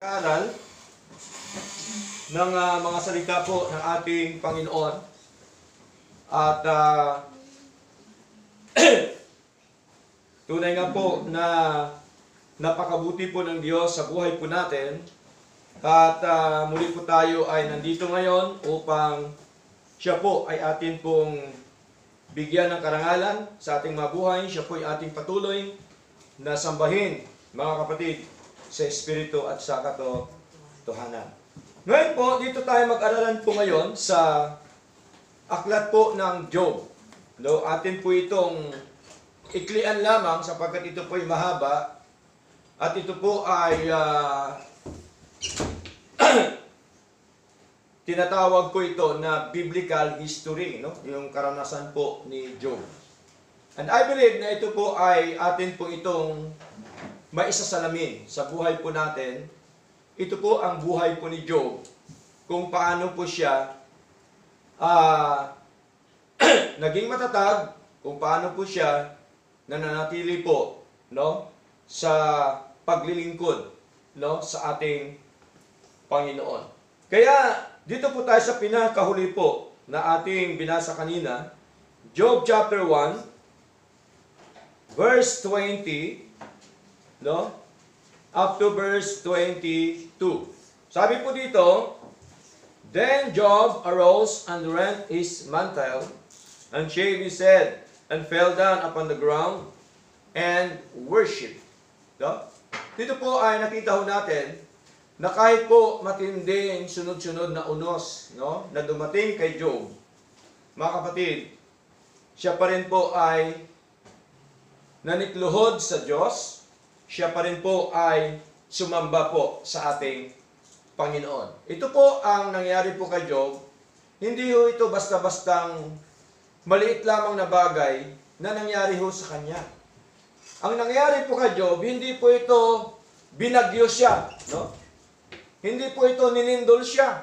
Aral ng mga salita po ng ating Panginoon at tunay nga po na napakabuti po ng Diyos sa buhay po natin at muli po tayo ay nandito ngayon upang siya po ay atin pong bigyan ng karangalan sa ating mga buhay. Siya po ay ating patuloy na sambahin, mga kapatid, sa Espiritu at sa katotohanan. Ngayon po, dito tayo mag-aralan po ngayon sa aklat po ng Job. No, atin po itong iklian lamang sapagkat ito po ay mahaba at ito po ay tinatawag po ito na biblical history, no? Yung karanasan po ni Job. And I believe na ito po ay atin po itong maisasalamin sa buhay po natin. Ito po ang buhay po ni Job, kung paano po siya naging matatag, kung paano po siya nananatili po, no, sa paglilingkod, no, sa ating Panginoon. Kaya dito po tayo sa pinakahuli po na ating binasa kanina, Job chapter 1 verse 20, no, up to verse 22. Sabi po dito, Then Job arose and rent his mantle, and shaved his head, and fell down upon the ground, and worshipped. No? Dito po ay nakita ho natin na kahit po matinding sunod-sunod na unos, no, na dumating kay Job, mga kapatid, siya pa rin po ay nanikluhod sa Diyos. Siya pa rin po ay sumamba po sa ating Panginoon. Ito po ang nangyari po kay Job. Hindi ho ito basta-bastang maliit lamang na bagay na nangyari ho sa kanya. Ang nangyari po kay Job, hindi po ito binagyo siya, no? Hindi po ito ninindol siya.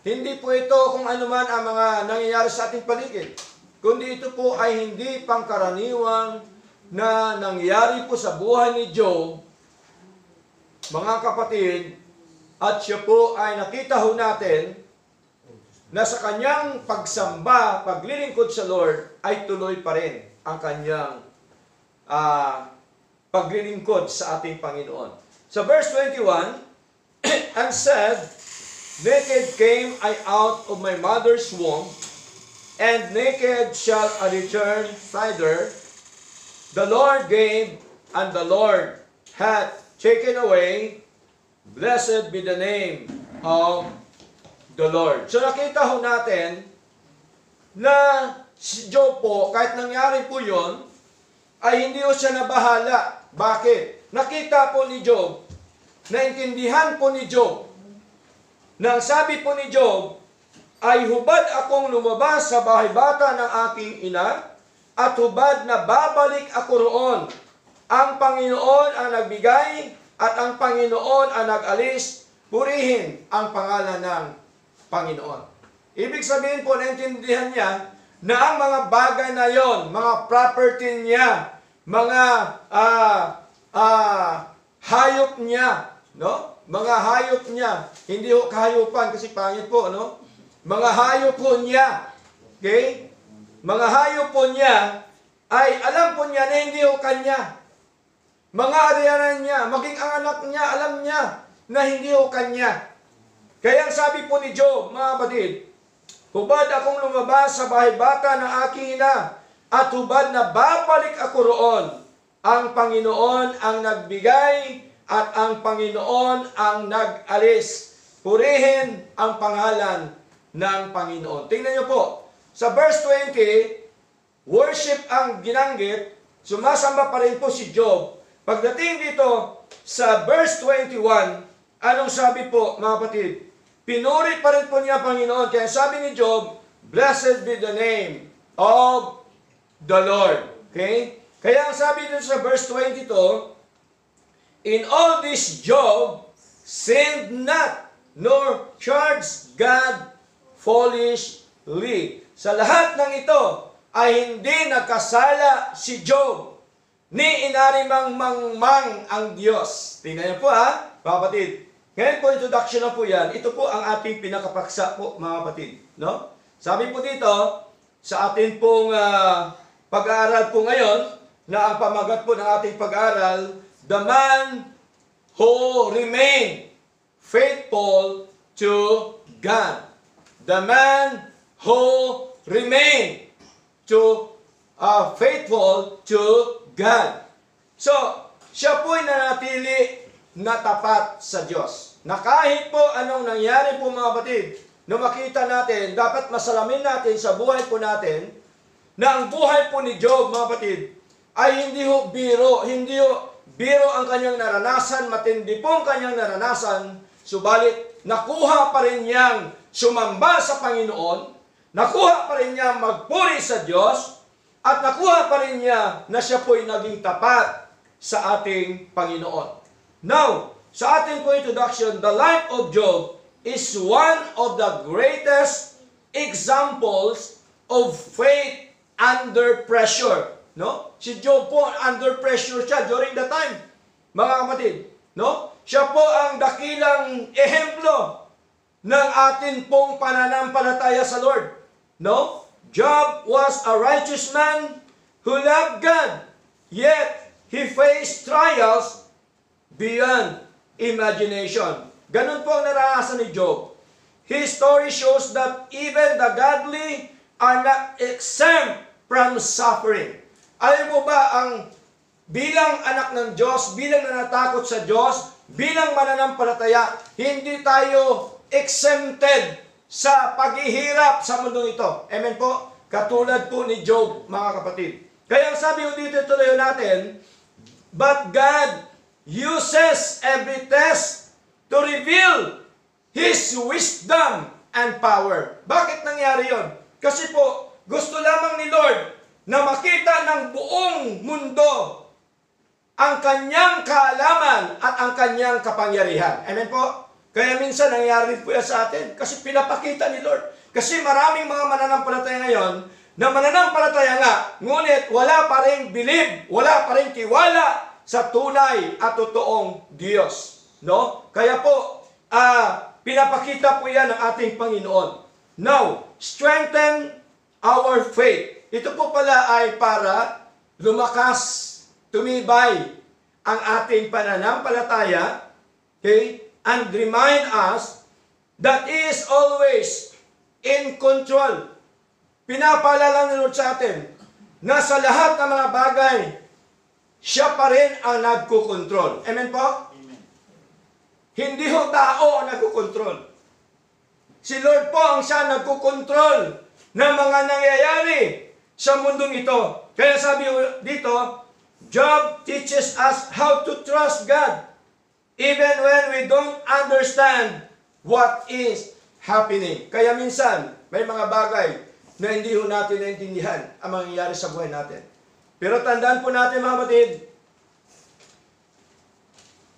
Hindi po ito kung ano man ang mga nangyayari sa ating paligid. Kundi ito po ay hindi pangkaraniwang na nangyari po sa buhay ni Job, mga kapatid, at siya po ay nakita ho natin na sa kanyang pagsamba, paglilingkod sa Lord, ay tuloy pa rin ang kanyang paglilingkod sa ating Panginoon. Sa verse 21, and said, Naked came I out of my mother's womb, and naked shall I return thither. The Lord gave, and the Lord hath taken away. Blessed be the name of the Lord. So nakita ho natin na si Job po, kahit nangyari po yun, ay hindi ho siya nabahala. Bakit? Nakita po ni Job, naintindihan po ni Job, na sabi po ni Job, ay hubad akong lumabas sa bahay bata ng aking ina, at hubad na babalik ako roon. Ang Panginoon ang nagbigay at ang Panginoon ang nag-alis. Purihin ang pangalan ng Panginoon. Ibig sabihin po, naintindihan niya na ang mga bagay na yon, mga property niya, mga hayop niya, no? Mga hayop niya. Hindi ho kahayupan kasi pangit po, no? Mga hayop po niya. Okay? Mga hayop po niya, ay alam po niya na hindi ho kanya. Mga arianan niya, maging ang anak niya, alam niya na hindi ho kanya. Kaya sabi po ni Job, mga kapatid, hubad akong lumabas sa bahay bata ng aking ina, at hubad na babalik ako roon. Ang Panginoon ang nagbigay, at ang Panginoon ang nag-alis. Purihin ang pangalan ng Panginoon. Tingnan niyo po, sa verse 20, worship ang ginanggit, sumasamba pa rin po si Job. Pagdating dito sa verse 21, anong sabi po, mga kapatid? Pinuri pa rin po niya Panginoon. Kaya sabi ni Job, Blessed be the name of the Lord. Okay? Kaya ang sabi dito sa verse 22, In all this Job sinned not, nor charged God foolishly. Sa lahat ng ito ay hindi nagkasala si Job, ni inarimang mangmang ang Diyos. Tingnan niyo po ha, kapatid. Ngayon po, introduction na po yan. Ito po ang ating pinakapaksa po, mga kapatid. No? Sabi po dito, sa ating pong pag-aaral po ngayon, na ang pamagat po ng ating pag-aaral, the man who remained faithful to God. The man who remained faithful to God. So, siya po'y nanatili na tapat sa Diyos. Na kahit po anong nangyari po mga kapatid, na makita natin, dapat masalamin natin sa buhay po natin, na ang buhay po ni Job mga kapatid, ay hindi ho biro, ang kanyang naranasan, matindi po ang kanyang naranasan, subalit nakuha pa rin niyang sumamba sa Panginoon, nakuha pa rin niya magpuri sa Diyos, at nakuha pa rin niya na siya po'y naging tapat sa ating Panginoon. Now, sa ating po introduction, the life of Job is one of the greatest examples of faith under pressure. No? Si Job po, under pressure siya during the time. Mga kapatid, no? Siya po ang dakilang ehemplo ng atin pong pananampalataya sa Lord. No? Job was a righteous man who loved God, yet he faced trials beyond imagination. Ganun po ang naranasan ni Job. His story shows that even the godly are not exempt from suffering. Alam mo ba ang bilang anak ng Diyos, bilang nanatakot sa Diyos, bilang mananampalataya, hindi tayo exempted sa paghihirap sa mundong ito. Amen po? Katulad po ni Job, mga kapatid. Kaya ang sabi ko dito, tuloy natin, but God uses every test to reveal His wisdom and power. Bakit nangyari yon? Kasi po, gusto lamang ni Lord na makita ng buong mundo ang kanyang kaalaman at ang kanyang kapangyarihan. Amen po? Kaya minsan nangyari po yan sa atin kasi pinapakita ni Lord. Kasi maraming mga mananampalataya ngayon na mananampalataya nga, ngunit wala pa rin believe, wala pa rin tiwala sa tunay at totoong Diyos. No? Kaya po, pinapakita po yan ng ating Panginoon. Now, strengthen our faith. Ito po pala ay para lumakas, tumibay ang ating pananampalataya, okay? And remind us that He is always in control. Pinapaalala ni Lord sa atin na sa lahat ng mga bagay, siya pa rin ang nagkukontrol. Amen po? Amen. Hindi ho tao ang nagkukontrol. Si Lord po ang siya nagkukontrol ng mga nangyayari sa mundong ito. Kaya sabi dito, Job teaches us how to trust God even when we don't understand what is happening. Kaya minsan, may mga bagay na hindi ho natin naintindihan ang mangyayari sa buhay natin. Pero tandaan po natin mga kapatid,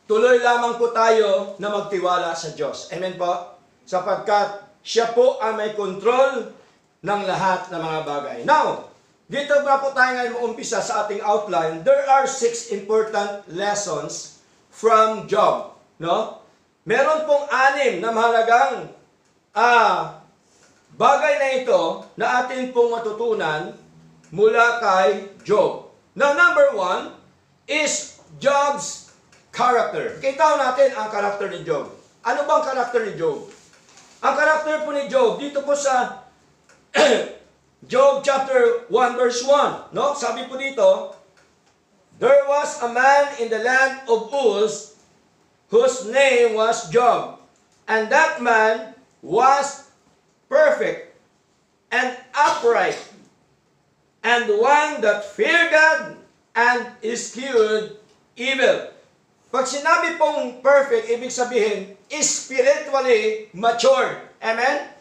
tuloy lamang po tayo na magtiwala sa Diyos. Amen po? Sapagkat siya po ang may control ng lahat ng mga bagay. Now, dito na po tayo ngayon mag-umpisa sa ating outline. There are 6 important lessons from Job. No? Meron pong 6 na mahalagang bagay na ito na atin pong matutunan mula kay Job. Now, number 1 is Job's character. Kita natin ang karakter ni Job. Ano bang karakter ni Job? Ang karakter po ni Job, dito po sa Job chapter 1 verse 1. No? Sabi po dito, there was a man in the land of Uz whose name was Job. And that man was perfect and upright, and one that feared God and eschewed evil. Pag sinabi pong perfect, ibig sabihin, spiritually matured. Amen?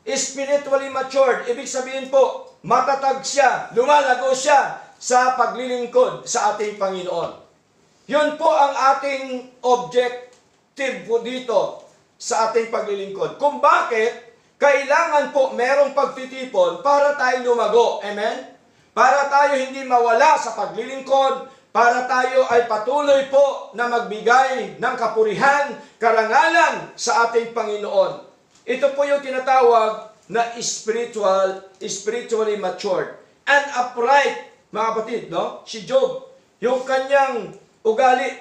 Spiritually matured. Ibig sabihin po, matatag siya, lumalago siya sa paglilingkod sa ating Panginoon. Yun po ang ating objective po dito sa ating paglilingkod. Kung bakit, kailangan po merong pagtitipon para tayo lumago. Amen? Para tayo hindi mawala sa paglilingkod, para tayo ay patuloy po na magbigay ng kapurihan, karangalan sa ating Panginoon. Ito po yung tinatawag na spiritually matured and upright, mga kapatid, no? Si Job, yung kanyang ugali,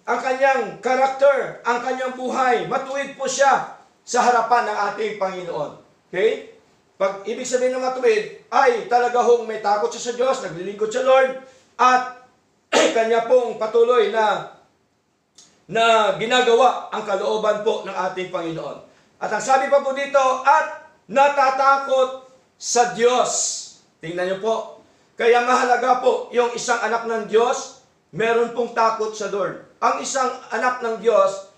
ang kanyang karakter, ang kanyang buhay, matuwid po siya sa harapan ng ating Panginoon. Okay? Pag ibig sabihin ng matuwid, ay talaga hong may takot siya sa Diyos, naglilingkod sa Lord, at kanya pong patuloy na ginagawa ang kalooban po ng ating Panginoon. At ang sabi pa po dito, at natatakot sa Diyos. Tingnan niyo po. Kaya mahalaga po yung isang anak ng Diyos, meron pong takot sa Lord. Ang isang anak ng Diyos,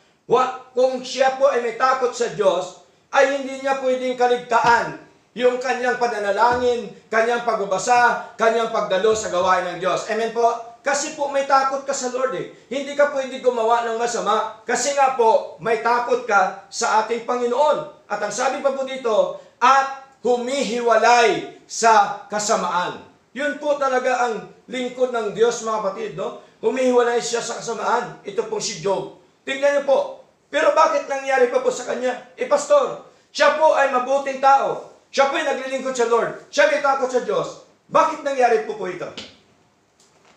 kung siya po ay may takot sa Diyos, ay hindi niya pwedeng kaligtaan yung kanyang pananalangin, kanyang pagbabasa, kanyang pagdalo sa gawain ng Diyos. Amen po? Kasi po may takot ka sa Lord eh. Hindi ka pwede gumawa ng masama. Kasi nga po, may takot ka sa ating Panginoon. At ang sabi pa po dito, at humihiwalay sa kasamaan. Yun po talaga ang lingkod ng Diyos, mga kapatid, no? Humihiwalay siya sa kasamaan. Ito po si Job. Tingnan niyo po. Pero bakit nangyari pa po sa kanya? Pastor, siya po ay mabuting tao. Siya po ay naglilingkod sa Lord. Siya may takot sa Diyos. Bakit nangyari po ito?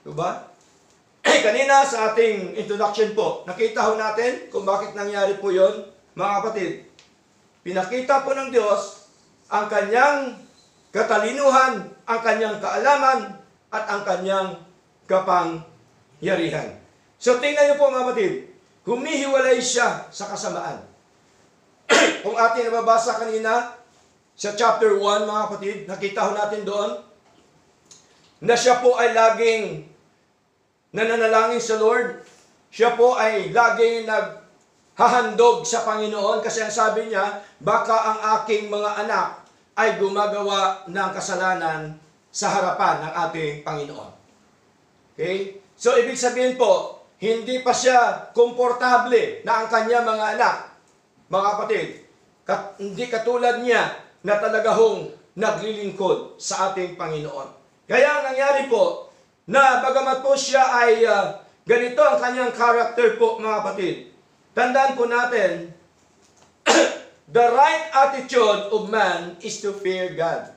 Diba? Kanina sa ating introduction po, nakita ho natin kung bakit nangyari po yon, mga kapatid. Pinakita po ng Diyos ang kanyang katalinuhan, ang kanyang kaalaman, at ang kanyang kapangyarihan. So tingnan niyo po, mga kapatid, humihiwalay siya sa kasamaan. Kung ating nababasa kanina, sa chapter 1, mga kapatid, nakita ho natin doon, na siya po ay laging nananalangin sa Lord. Siya po ay laging naghahandog sa Panginoon kasi ang sabi niya, baka ang aking mga anak ay gumagawa ng kasalanan sa harapan ng ating Panginoon. Okay? So, ibig sabihin po, hindi pa siya komportable na ang kanya mga anak, mga kapatid, hindi katulad niya na talaga hong naglilingkod sa ating Panginoon. Kaya ang nangyari po, na bagamat po siya ay ganito ang kanyang character po, mga kapatid. Tandaan po natin, the right attitude of man is to fear God.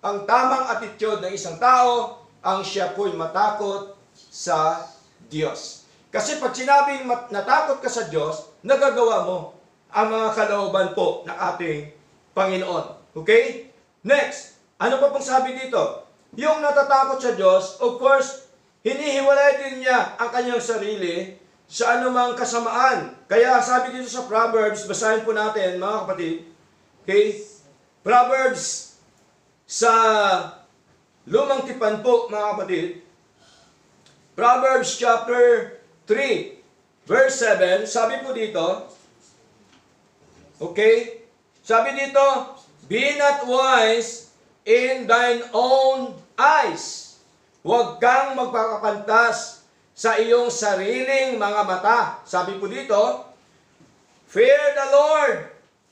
Ang tamang attitude ng isang tao, ang siya po'y matakot sa Diyos. Kasi pag sinabing natakot ka sa Diyos, nagagawa mo ang mga kalooban po ng ating Panginoon. Okay? Next, ano pa pong sabi dito? Yung natatakot sa Diyos, of course, hinihiwalay din niya ang kanyang sarili sa anumang kasamaan. Kaya sabi dito sa Proverbs, basahin po natin, mga kapatid. Okay? Proverbs sa Lumang Tipan po, mga kapatid. Proverbs chapter 3, verse 7, sabi po dito, okay? Sabi dito, be not wise in thine own eyes. Huwag kang magpakapantas sa iyong sariling mga mata. Sabi po dito, fear the Lord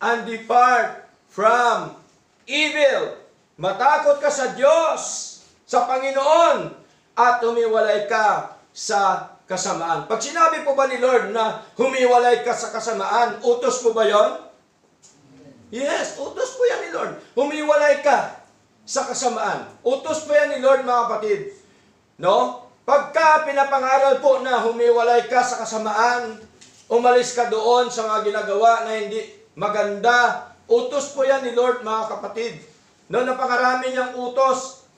and depart from evil. Matakot ka sa Diyos, sa Panginoon, at humiwalay ka sa kasamaan. Pag sinabi po ba ni Lord na humiwalay ka sa kasamaan, utos po ba yon? Yes, utos po yan ni Lord. Humiwalay ka sa kasamaan. Utos po yan ni Lord, mga kapatid. No? Pagka pinapangaral po na humiwalay ka sa kasamaan, umalis ka doon sa mga ginagawa na hindi maganda, utos po yan ni Lord, mga kapatid. No, napakarami niyang utos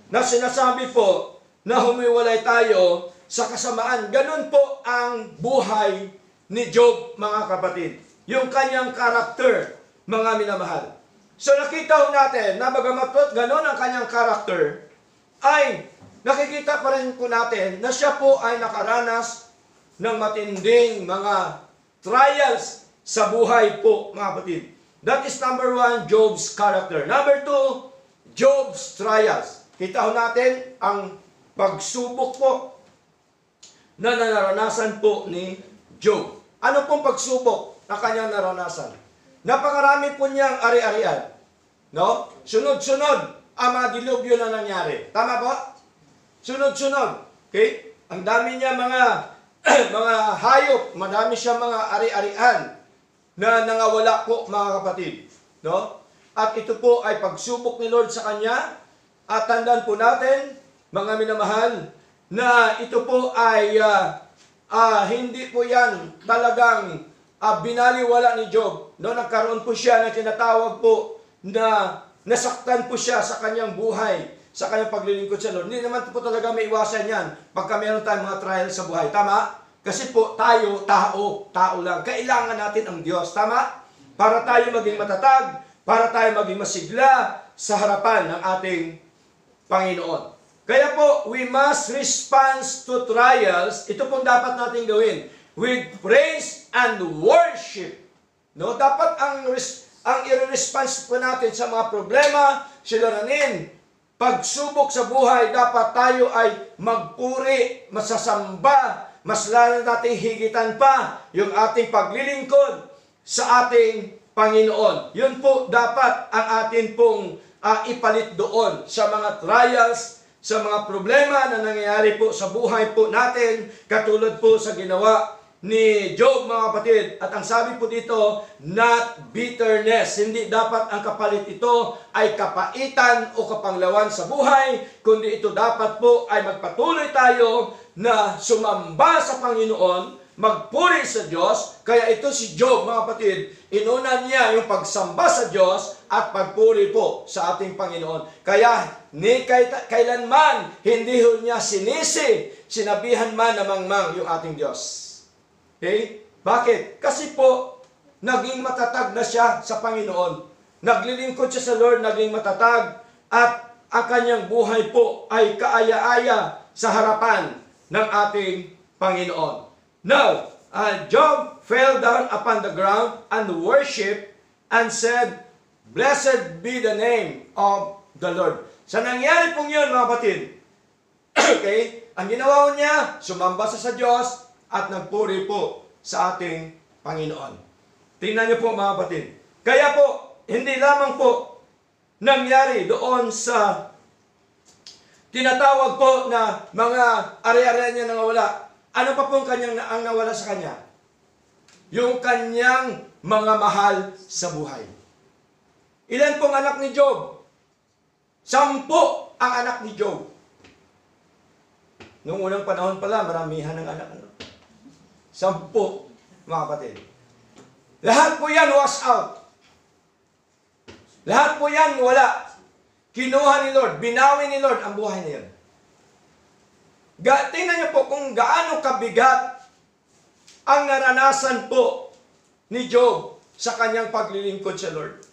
na sinasabi po na humiwalay tayo sa kasamaan. Ganun po ang buhay ni Job, mga kapatid. Yung kanyang karakter, mga minamahal. So nakita ho natin na bagamat po ganun ang kanyang karakter, ay nakikita pa rin po natin na siya po ay nakaranas ng matinding mga trials sa buhay po, mga kapatid. That is number 1, Job's character. Number 2, Job's trials. Kita ho natin ang pagsubok po na naranasan po ni Job. Ano pong pagsubok na kanyang naranasan? Napakarami po niyang ari-arian. No? Sunod-sunod ang mga dilubyo na nangyari. Tama po? Sunod-sunod. Okay? Ang dami niya mga mga hayop, madami siya mga ari-arian na nangawala po mga kapatid. No? At ito po ay pagsubok ni Lord sa kanya. At tandaan po natin, mga minamahal, na ito po ay hindi po yan talagang binaliwala ni Job. No? Nagkaroon po siya ng tinatawag po na nasaktan po siya sa kanyang buhay, sa kanyang paglilingkod sa Lord. Hindi naman po talaga may iwasan yan pagka meron tayong mga trial sa buhay. Tama? Kasi po tayo, tao lang. Kailangan natin ang Diyos. Tama? Para tayo maging matatag, para tayo maging masigla sa harapan ng ating Panginoon. Kaya po, we must respond to trials. Ito pong dapat natin gawin with praise and worship. No, dapat ang i-response po natin sa mga problema, silaranin, pagsubok sa buhay, dapat tayo ay magpuri, masasamba, mas lalo nating higitan pa yung ating paglilingkod sa ating Panginoon. Yun po dapat ang atin pong ipalit doon sa mga trials, sa mga problema na nangyayari po sa buhay po natin, katulad po sa ginawa ni Job, mga kapatid. At ang sabi po dito, not bitterness. Hindi dapat ang kapalit ito ay kapaitan o kapanglawan sa buhay, kundi ito dapat po ay magpatuloy tayo na sumamba sa Panginoon, magpuri sa Diyos. Kaya ito si Job, mga kapatid, inuna niya yung pagsamba sa Diyos at pagpuri po sa ating Panginoon. Kaya ni kailanman hindi niya sinisi, sinabihan man na mangmang yung ating Diyos. Okay? Bakit? Kasi po, naging matatag na siya sa Panginoon. Naglilingkod siya sa Lord, naging matatag, at ang kanyang buhay po ay kaaya-aya sa harapan ng ating Panginoon. Now, Job fell down upon the ground and worshiped and said, "Blessed be the name of the Lord." Sa nangyari pong yun, mga kapatid, okay, ang ginawa niya, sumamba sa Diyos, at nagpuri po sa ating Panginoon. Tingnan niyo po, mga kapatid. Kaya po, hindi lamang po nangyari doon sa tinatawag po na mga ari-arian niya nangawala. Ano pa pong ang nawala sa kanya? Yung kanyang mga mahal sa buhay. Ilan pong anak ni Job? 10 ang anak ni Job. Noong unang panahon pala, maramihan ng anak. 10, mga kapatid. Lahat po yan was out. Lahat po yan wala. Kinuha ni Lord, binawi ni Lord ang buhay na yun. Tingnan niyo po kung gaano kabigat ang naranasan po ni Job sa kanyang paglilingkod sa Lord.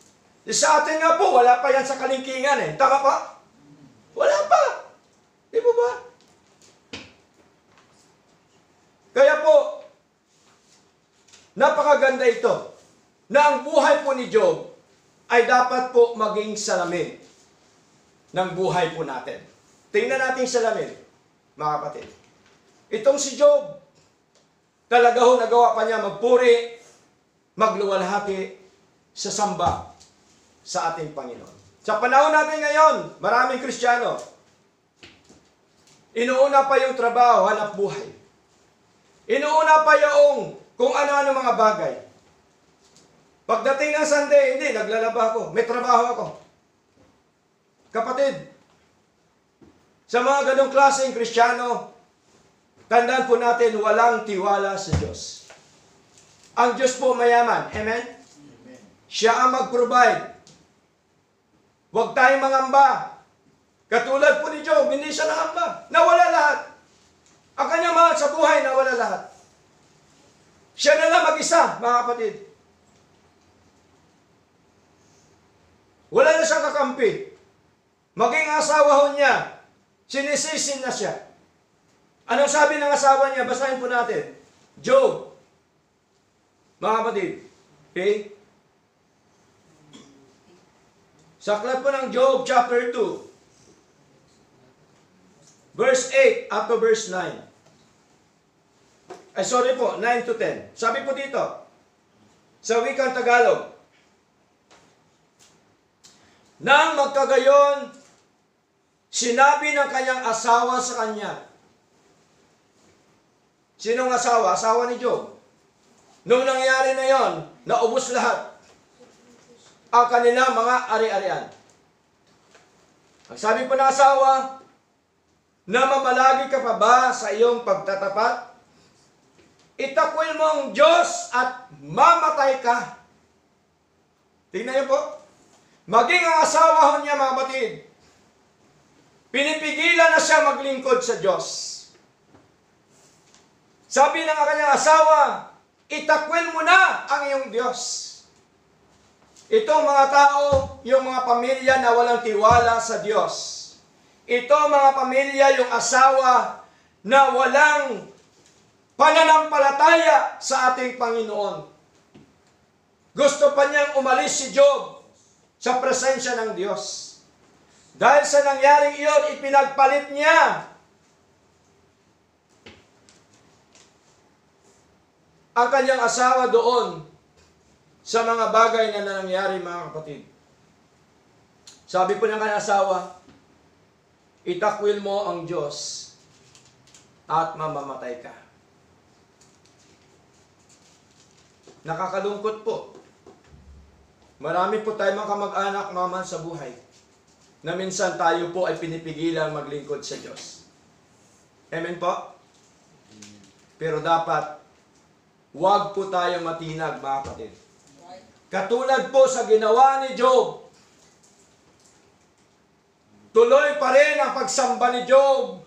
Sa atin nga po, wala pa yan sa kalingkingan eh. Tama pa? Wala pa. Di ba ba? Kaya po, napakaganda ito na ang buhay po ni Job ay dapat po maging salamin ng buhay po natin. Tingnan natin salamin, mga kapatid. Itong si Job, talaga ho nagawa pa niya magpuri, magluwalhati sa samba sa ating Panginoon. Sa panahon natin ngayon, maraming Kristiyano, inuuna pa yung trabaho, hanap buhay. Inuuna pa yung kung ano-ano mga bagay. Pagdating ng Sunday, hindi, naglalaba ako. May trabaho ako. Kapatid, sa mga ganong klaseng Kristiyano, tandaan po natin, walang tiwala sa Diyos. Ang Diyos po mayaman. Amen? Amen. Siya ang mag-provide. Huwag tayong mangamba. Katulad po ni Job, hindi siya nangamba. Nawala lahat. Ang kanyang mahal sa buhay, nawala lahat. Siya na lang mag-isa, mga kapatid. Wala na siyang kakampi. Maging asawa ho niya, sinisisin na siya. Anong sabi ng asawa niya? Basahin po natin. Job. Mga kapatid. Okay? Sa aklat po ng Job, chapter 2. Verse 8 up to verse 9. Ay, sorry po, 9 to 10. Sabi po dito, sa wikang Tagalog, nang magkagayon, sinabi ng kanyang asawa sa kanya, Sinong asawa? Asawa ni Job. Nung nangyari na yon, naubos lahat ang kanilang mga ari-arian. Ang sabi po ng asawa, namamalagi ka pa ba sa iyong pagtatapat? Itakwil mo ang Diyos at mamatay ka. Tingnan niyo po. Maging ang asawa niya, mga batid, pinipigilan na siya maglingkod sa Diyos. Sabi ng kanyang asawa, itakwil mo na ang iyong Diyos. Itong mga tao, yung mga pamilya na walang tiwala sa Diyos. Ito mga pamilya, yung asawa na walang pananampalataya sa ating Panginoon. Gusto pa niyang umalis si Job sa presensya ng Diyos. Dahil sa nangyaring iyon, ipinagpalit niya ang kanyang asawa doon sa mga bagay na nangyari, mga kapatid. Sabi po ng kanyang asawa, itakwil mo ang Diyos at mamamatay ka. Nakakalungkot po. Marami po tayong mga kamag-anak naman sa buhay na minsan tayo po ay pinipigilang maglingkod sa Diyos. Amen po? Pero dapat, huwag po tayo matinag, mga kapatid. Katulad po sa ginawa ni Job, tuloy pa rin ang pagsamba ni Job.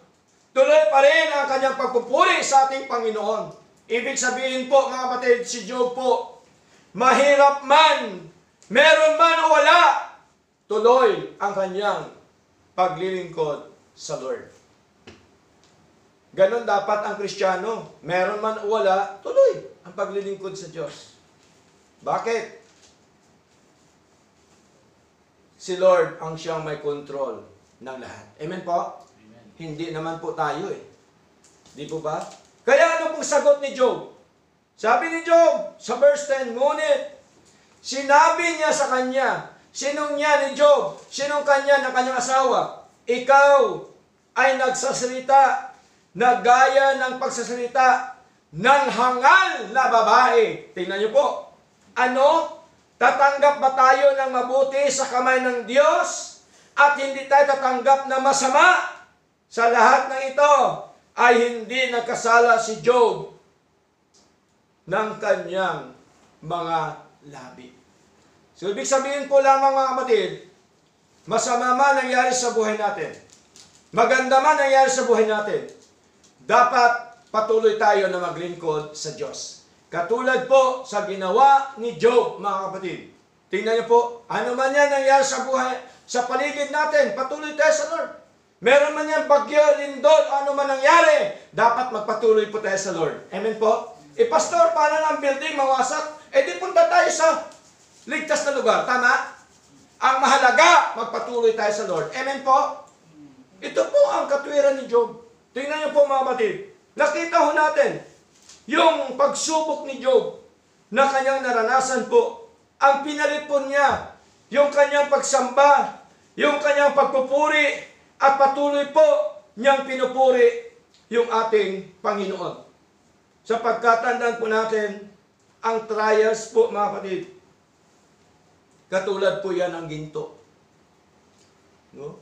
Tuloy pa rin ang kanyang pagpupuri sa ating Panginoon. Ibig sabihin po, mga kapatid, si Job po, mahirap man, meron man o wala, tuloy ang kanyang paglilingkod sa Lord. Ganon dapat ang Kristiyano. Meron man o wala, tuloy ang paglilingkod sa Diyos. Bakit? Si Lord ang siyang may control ng lahat. Amen po? Amen. Hindi naman po tayo eh. Di po ba? Kaya ano pong sagot ni Job? Sabi ni Job sa verse 10, ngunit sinabi niya sa kanya, sinong niya ni Job? Sinong kanya ng kanyang asawa? Ikaw ay nagsasalita na gaya ng pagsasalita ng hangal na babae. Tingnan niyo po. Ano? Tatanggap ba tayo ng mabuti sa kamay ng Diyos at hindi tayo tatanggap na masama? Sa lahat ng ito ay hindi nagkasala si Job ng kanyang mga labi. So, ibig sabihin po lamang, mga kapatid, masama man nangyari sa buhay natin, maganda man nangyari sa buhay natin, dapat patuloy tayo na maglingkod sa Diyos. Katulad po sa ginawa ni Job, mga kapatid. Tingnan niyo po, ano man yan nangyari sa buhay, sa paligid natin, patuloy tayo sa Lord. Meron man yan bagyo, lindol, ano man nangyari, dapat magpatuloy po tayo sa Lord. Amen po? Pastor, paano ng building mawasak? Di punta tayo sa ligtas na lugar. Tama? Ang mahalaga, magpatuloy tayo sa Lord. Amen po? Ito po ang katwiran ni Job. Tingnan niyo po, mga kapatid. Nakita ho natin, yung pagsubok ni Job na kanyang naranasan po, ang pinalit po niya, yung kanyang pagsamba, yung kanyang pagpupuri, at patuloy po niyang pinupuri yung ating Panginoon. Sa pagkatandaan po natin, ang trials po, mga kapatid, katulad po yan ng ginto. No?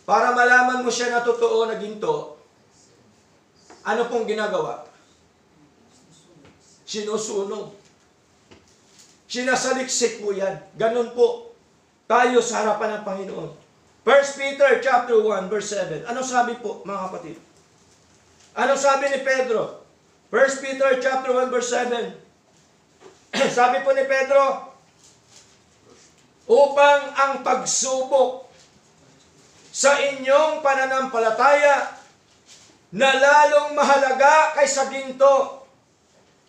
Para malaman mo siya na totoo na ginto, ano pong ginagawa? Sinusunog. Sinasaliksik po yan. Ganun po tayo sa harapan ng Panginoon. 1 Peter chapter 1 verse 7. Ano sabi po, mga kapatid? Ano sabi ni Pedro? 1 Peter chapter 1 verse 7. Sabi po ni Pedro, upang ang pagsubok sa inyong pananampalataya na lalong mahalaga kaysa ginto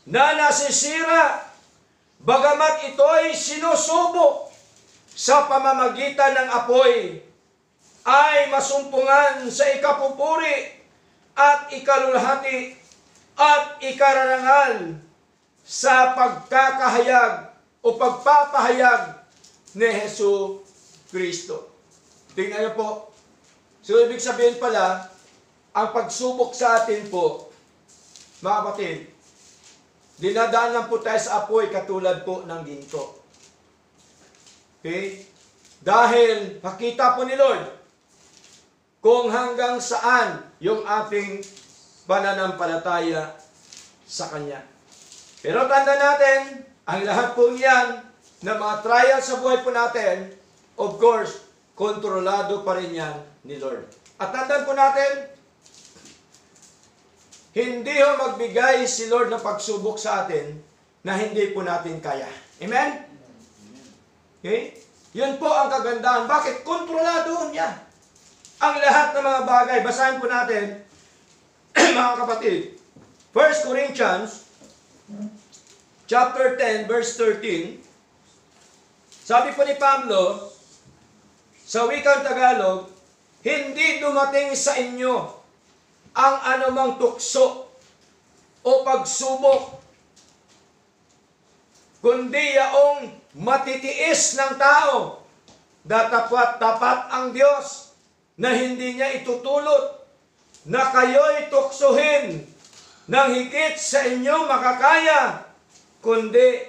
na nasisira, bagamat ito'y sinusubok sa pamamagitan ng apoy, ay masumpungan sa ikapupuri at ikalulhati at ikararangal sa pagkakahayag o pagpapahayag ni Hesus Kristo. Tingnan niyo po. So, ibig sabihin pala, ang pagsubok sa atin po mga kapatid, dinadaan lang po tayo sa apoy katulad po ng ginto. Okay? Dahil nakita po ni Lord kung hanggang saan yung ating pananampalataya sa Kanya. Pero tanda natin, ang lahat po niyan na mga trial sa buhay po natin, of course, kontrolado pa rin yan ni Lord. At tandaan po natin, hindi ho magbigay si Lord ng pagsubok sa atin na hindi po natin kaya. Amen? Okay? Yun po ang kagandahan. Bakit? Kontrolado niya ang lahat ng mga bagay. Basahin po natin, mga kapatid. 1 Corinthians chapter 10, verse 13. Sabi po ni Pablo, sa wikang Tagalog, hindi dumating sa inyo ang anumang tukso o pagsubok, kundi yaong matitiis ng tao, tapat ang Diyos na hindi niya itutulot na kayo'y tuksohin ng higit sa inyong makakaya, kundi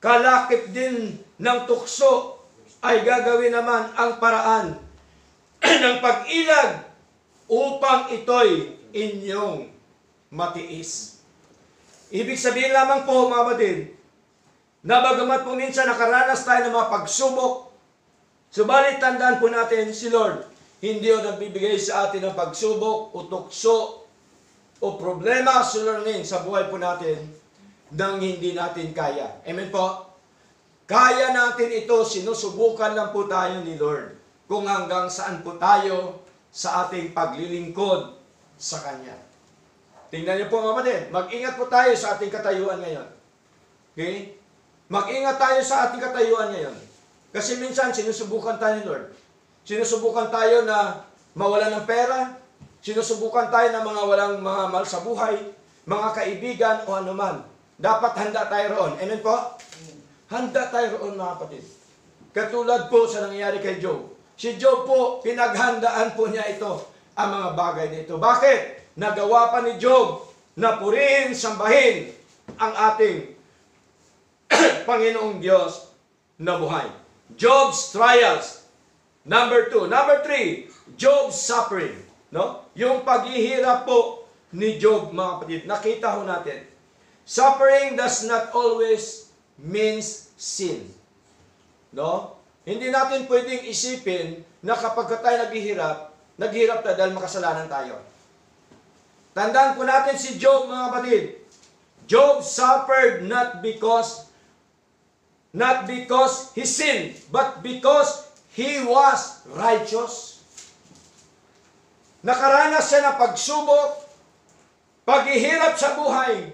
kalakip din ng tukso ay gagawin naman ang paraan ng pag-ilag upang ito'y inyong matiis. Ibig sabihin lamang po, mga kapatid, na bagamat po minsan nakaranas tayo ng mga pagsubok, subalit tandaan po natin si Lord, hindi o nagbibigay sa atin ng pagsubok o tukso o problema suliranin sa buhay po natin nang hindi natin kaya. Amen po? Kaya natin ito, sinusubukan lang po tayo ni Lord kung hanggang saan po tayo sa ating paglilingkod sa Kanya. Tingnan niyo po mga kapatid, mag-ingat po tayo sa ating katayuan ngayon. Okay? Mag-ingat tayo sa ating katayuan ngayon. Kasi minsan sinusubukan tayo ni Lord. Sinusubukan tayo na mawalan ng pera, sinusubukan tayo na walang mga mahal sa buhay, mga kaibigan o anuman. Dapat handa tayo roon. Amen po? Handa tayo roon mga kapatid. Katulad po sa nangyari kay Job. Si Job po, pinaghandaan po niya ito, ang mga bagay nito. Bakit? Nagawa pa ni Job na purihin, sambahin ang ating Panginoong Diyos na buhay. Job's trials. Number 2. Number 3, Job's suffering. No? Yung paghihirap po ni Job, mga kapatid. Nakita ho natin. Suffering does not always means sin. No? Hindi natin pwedeng isipin na kapag tayo naghihirap tayo dahil makasalanan tayo. Tandaan po natin si Job, mga kapatid. Job suffered not because he sinned, but because he was righteous. Nakaranas siya ng pagsubok, paghihirap sa buhay.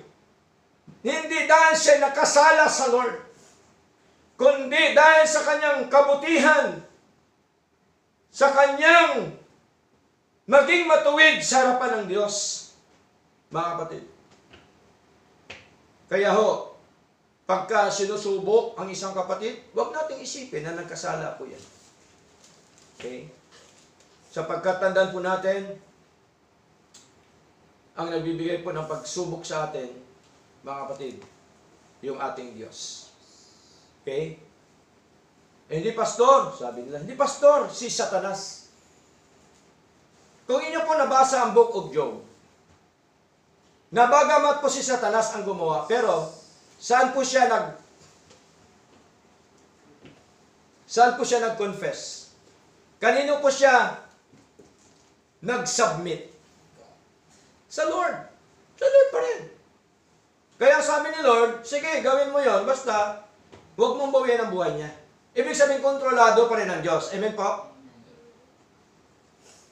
Hindi dahil siya nakasala sa Lord, kundi dahil sa kanyang kabutihan, sa kanyang maging matuwid sa harapan ng Diyos, mga kapatid. Kaya ho, pagka sinusubok ang isang kapatid, huwag nating isipin na nagkasala po yan. Okay? Sapagkat tandaan po natin, ang nagbibigay po ng pagsubok sa atin, mga kapatid, yung ating Diyos. Okay? Hindi pastor, sabi nila. Hindi pastor, si Satanas. Kung inyo po nabasa ang Book of Job, nabagamat po si Satanas ang gumawa, pero saan po siya nag-confess? Kanino po siya nag-submit? Sa Lord. Sa Lord pa rin. Kaya sabi ni Lord, sige, gawin mo yon, basta huwag mong bawian ang buhay niya. Ibig sabihin, kontrolado pa rin ng Diyos. Amen po?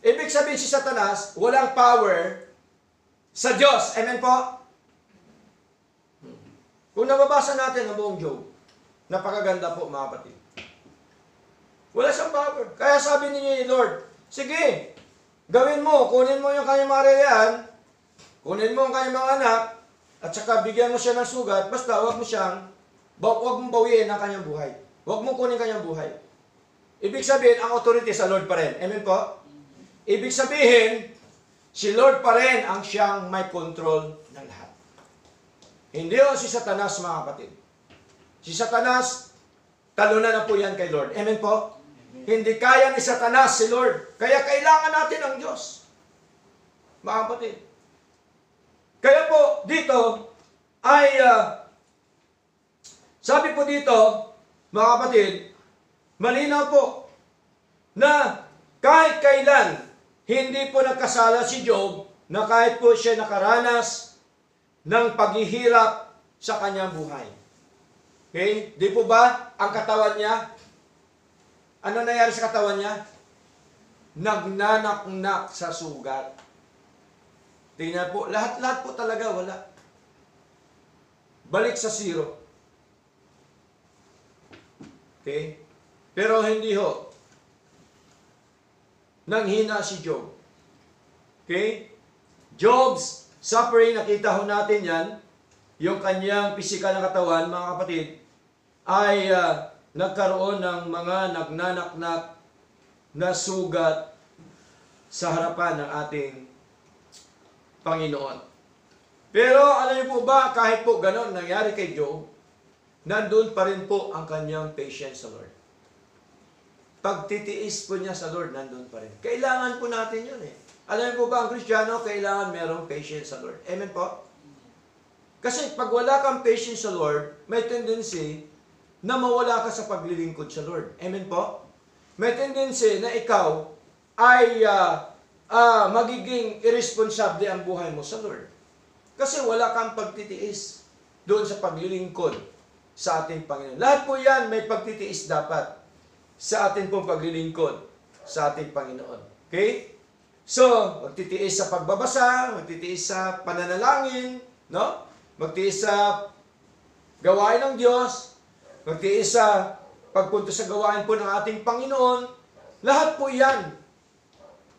Ibig sabihin si Satanas, walang power sa Diyos. Amen po? Kung nababasa natin ang buong Job, napakaganda po mga kapatid. Wala siyang power. Kaya sabi ni Lord, sige, gawin mo, kunin mo yung kanyang mga reyaan, kunin mo ang kanyang mga anak, at saka bigyan mo siya ng sugat, basta huwag mong bawiin ang kanyang buhay. Huwag mong kunin kanyang buhay. Ibig sabihin, ang authority sa Lord pa rin. Amen po? Ibig sabihin, si Lord pa rin ang siyang may control ng lahat. Hindi ho si Satanas, mga kapatid. Si Satanas, talunan na po yan kay Lord. Amen po? Hindi kaya ni Satanas si Lord. Kaya kailangan natin ang Diyos. Mga kapatid. Kaya po, dito, ay, sabi po dito, mga kapatid, malinaw po, na kahit kailan, hindi po nagkasala si Job, na kahit po siya nakaranas ng paghihirap sa kanyang buhay. Okay? Di po ba, ang katawan niya, ano nangyari sa katawan niya? Nagnanaknak sa sugat. Tingnan po, lahat-lahat po talaga wala. Balik sa zero. Okay? Pero hindi ho. Nanghina si Job. Okay? Job's suffering, nakita ho natin yan, yung kanyang pisikal na katawan, mga kapatid, ay nagkaroon ng mga nagnanaknak na sugat sa harapan ng ating Panginoon. Pero alam niyo po ba, kahit po ganon nangyari kay Job, nandun pa rin po ang kanyang patience sa Lord. Pagtitiis po niya sa Lord, nandun pa rin. Kailangan po natin yun eh. Alam niyo po ba, ang Kristiyano, kailangan merong patience sa Lord. Amen po? Kasi pag wala kang patience sa Lord, may tendency na mawala ka sa paglilingkod sa Lord. Amen po? May tendency na ikaw ay magiging irresponsable ang buhay mo sa Lord. Kasi wala kang pagtitiis doon sa paglilingkod sa ating Panginoon. Lahat po yan may pagtitiis dapat sa ating pong paglilingkod sa ating Panginoon. Okay? So, magtitiis sa pagbabasa, magtitiis sa pananalangin, no? Magtiis sa gawain ng Diyos, magtiis sa pagpunta sa gawain po ng ating Panginoon. Lahat po yan.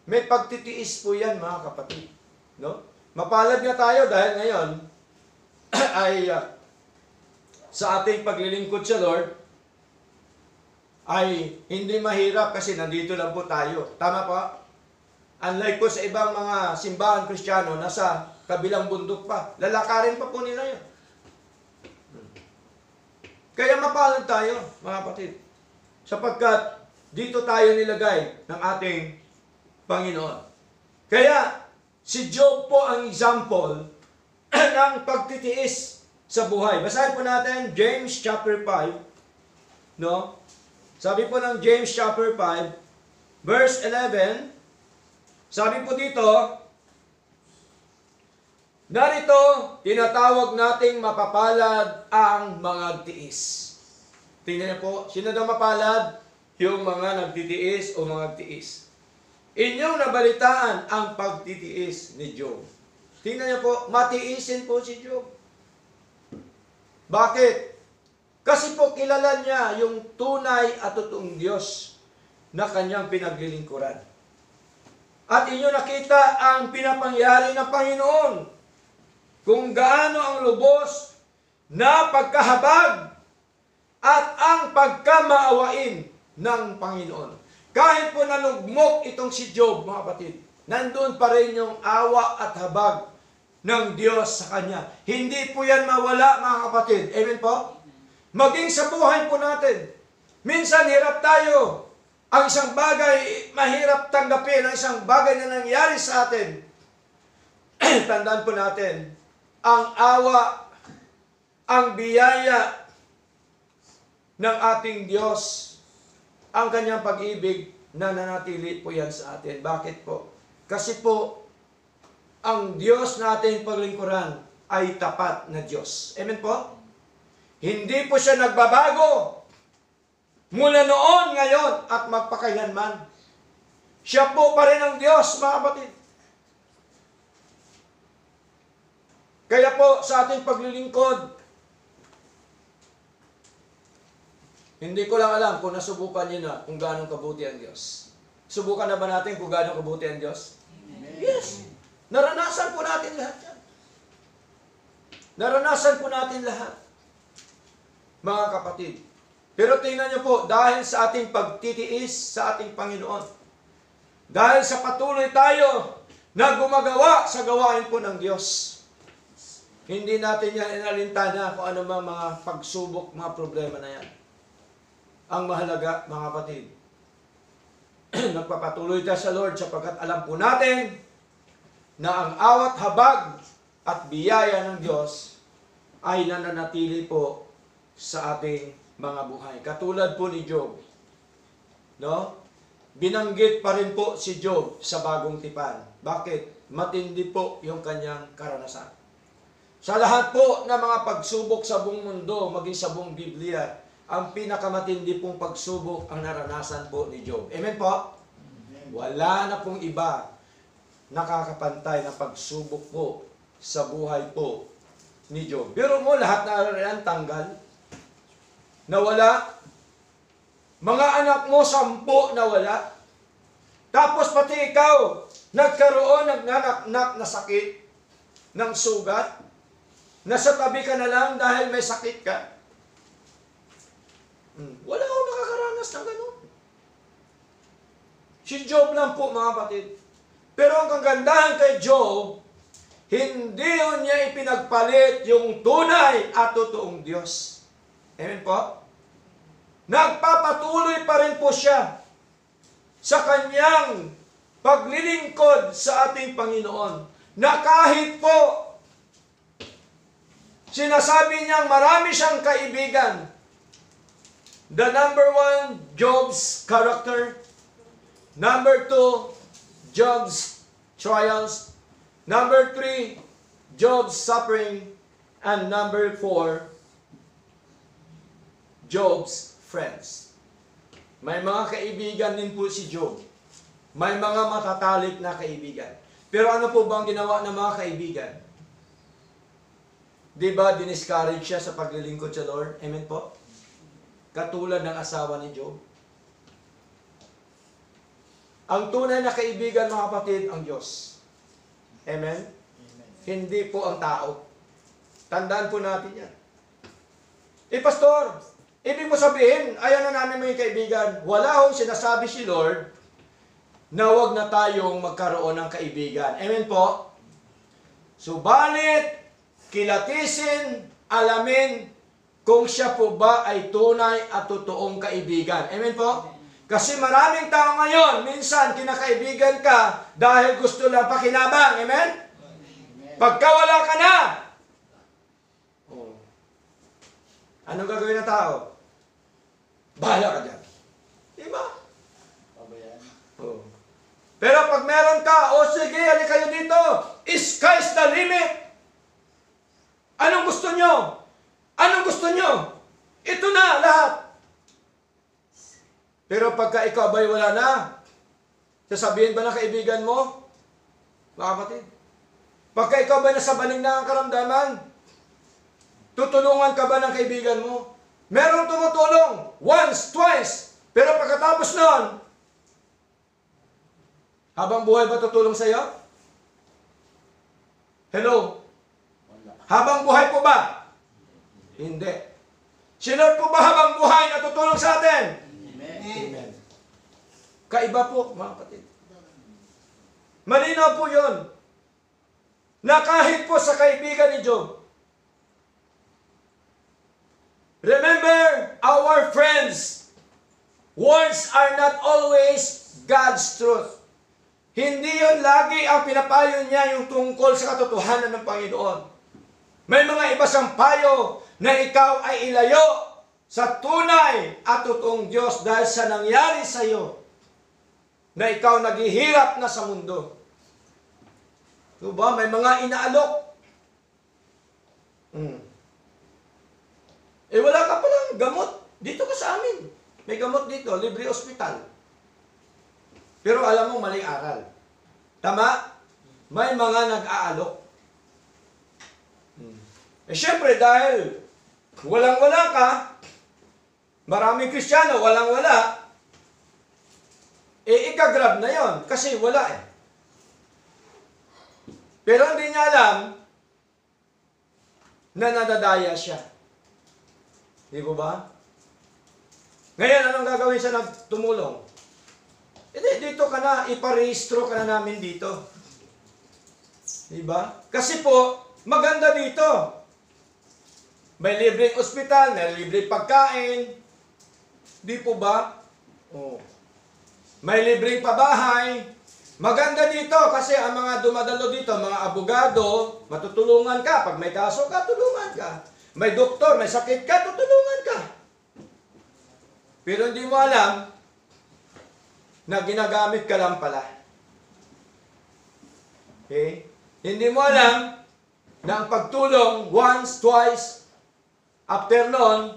May pagtitiis po yan, mga kapatid. No? Mapalad nga tayo dahil ngayon ay sa ating paglilingkod sa Lord ay hindi mahirap kasi nandito lang po tayo. Tama po? Unlike po sa ibang mga simbahan Kristiyano, nasa kabilang bundok pa. Lalakarin pa po nila yun. Kaya mapalad tayo, mga kapatid. Sapagkat dito tayo nilagay ng ating Panginoon. Kaya, si Job po ang example ng pagtitiis sa buhay. Basahin po natin James chapter 5. No? Sabi po ng James chapter 5, verse 11, sabi po dito, narito, tinatawag nating mapapalad ang mga nagtiis. Tingnan niyo po, sino daw mapalad? Yung mga nagtitiis o mga nagtiis. Inyong nabalitaan ang pagtitiis ni Job. Tingnan niyo po, matiisin po si Job. Bakit? Kasi po kilala niya yung tunay at totoong Diyos na kanyang pinaglilingkuran. At inyo nakita ang pinapangyari ng Panginoon. Kung gaano ang lubos na pagkahabag at ang pagkamaawain ng Panginoon. Kahit po nalugmok itong si Job, mga kapatid, nandun pa rin yung awa at habag ng Diyos sa kanya. Hindi po yan mawala, mga kapatid. Amen po? Maging sa buhay po natin. Minsan hirap tayo. Ang isang bagay, mahirap tanggapin. Ang isang bagay na nangyari sa atin. Tandaan po natin, ang awa, ang biyaya ng ating Diyos, ang kanyang pag-ibig na nanatili po yan sa atin. Bakit po? Kasi po, ang Diyos na ating paglingkuran ay tapat na Diyos. Amen po? Hindi po siya nagbabago mula noon, ngayon, at magpakailanman. Siya po pa rin ang Diyos, mga kapatid. Kaya po, sa ating paglilingkod, hindi ko lang alam kung nasubukan niyo na kung gaano kabuti ang Diyos. Subukan na ba natin kung gaano kabuti ang Diyos? Amen. Yes. Naranasan po natin lahat yan. Naranasan po natin lahat. Mga kapatid. Pero tingnan niyo po, dahil sa ating pagtitiis sa ating Panginoon, dahil sa patuloy tayo na gumagawa sa gawain po ng Diyos, Hindi natin yan inalintana kung ano mga pagsubok, mga problema na yan. Ang mahalaga, mga kapatid, nagpapatuloy tayo sa Lord sapagkat alam po natin na ang awat habag at biyaya ng Diyos ay nananatili po sa ating mga buhay. Katulad po ni Job. No? Binanggit pa rin po si Job sa bagong tipan. Bakit? Matindi po yung kanyang karanasan. Sa lahat po ng mga pagsubok sa buong mundo, maging sa buong Biblia, ang pinakamatindi pong pagsubok ang naranasan po ni Job. Amen po? Wala na pong iba nakakapantay na pagsubok po sa buhay po ni Job. Pero mo lahat na yan tanggal, nawala. Mga anak mo 10 nawala. Tapos pati ikaw, nagkaroon ng nanaknak na sakit ng sugat. Nasa tabi ka na lang dahil may sakit ka. Wala akong nakakaranas ng ganun. Si Job lang po, mga kapatid. Pero ang kagandahan kay Job, hindi niya ipinagpalit yung tunay at totoong Diyos. Amen po? Nagpapatuloy pa rin po siya sa kanyang paglilingkod sa ating Panginoon. Na kahit po, sinasabi niyang marami siyang kaibigan. The number 1, Job's character. Number 2, Job's trials. Number 3, Job's suffering. And number 4, Job's friends. May mga kaibigan din po si Job. May mga matatalik na kaibigan. Pero ano po bang ginawa ng mga kaibigan? Diba, diniscourage siya sa paglilingkod sa Lord? Amen po? Katulad ng asawa ni Job. Ang tunay na kaibigan, mga kapatid, ang Diyos. Amen? Amen. Hindi po ang tao. Tandaan po natin yan. Pastor, ibig mo sabihin, ayaw na namin mga kaibigan. Wala hong sinasabi si Lord na huwag na tayong magkaroon ng kaibigan. Amen po? Subalit, kilatisin, alamin kung siya po ba ay tunay at totoong kaibigan. Amen po? Kasi maraming tao ngayon, minsan kinakaibigan ka dahil gusto lang pakinabang. Amen? Pagka wala ka na, anong gagawin ng tao? Bahala ka dyan. Diba? Oh. Pero pag meron ka, sige, halika kayo dito. Sky's the limit. Anong gusto nyo? Anong gusto nyo? Ito na lahat. Pero pagka ikaw ba'y wala na, sasabihin ba ng kaibigan mo? Mga kapatid. Pagka ikaw ba'y nasa banig na ang karamdaman, tutulungan ka ba ng kaibigan mo? Merong tumutulong. Once, twice. Pero pagkatapos nun, habang buhay ba tutulong sa iyo? Hello? Habang buhay po ba? Hindi. Si Lord po ba habang buhay natutulong sa atin? Amen. Kaiba po, mga kapatid. Malinaw po yun. Na kahit po sa kaibigan ni Job, remember, our friends, words are not always God's truth. Hindi yun lagi ang pinapayo niya yung tungkol sa katotohanan ng Panginoon. May mga iba siyang payo na ikaw ay ilayo sa tunay at totoong Diyos dahil sa nangyari sa iyo na ikaw naghihirap na sa mundo. Diba? May mga inaalok. Wala ka palang gamot. Dito ka sa amin. May gamot dito, libre ospital. Pero alam mo, maling aral. Tama? May mga nag-aalok. Siyempre, dahil walang-wala ka, maraming Kristiyano, walang-wala, ikagrab na yon kasi wala eh. Pero hindi niya alam na nadadaya siya. Di ba ba? Ngayon, anong gagawin siya na tumulong? Dito ka na, iparehistro ka na namin dito. Di ba? Kasi po, maganda dito. May libreng ospital, may libreng pagkain. Di po ba? Oh. May libreng pabahay. Maganda dito kasi ang mga dumadalo dito, mga abogado, matutulungan ka. Pag may kaso ka, tulungan ka. May doktor, may sakit ka, tutulungan ka. Pero hindi mo alam na ginagamit ka lang pala. Okay? Hindi mo alam na ang pagtulong once, twice, after noon,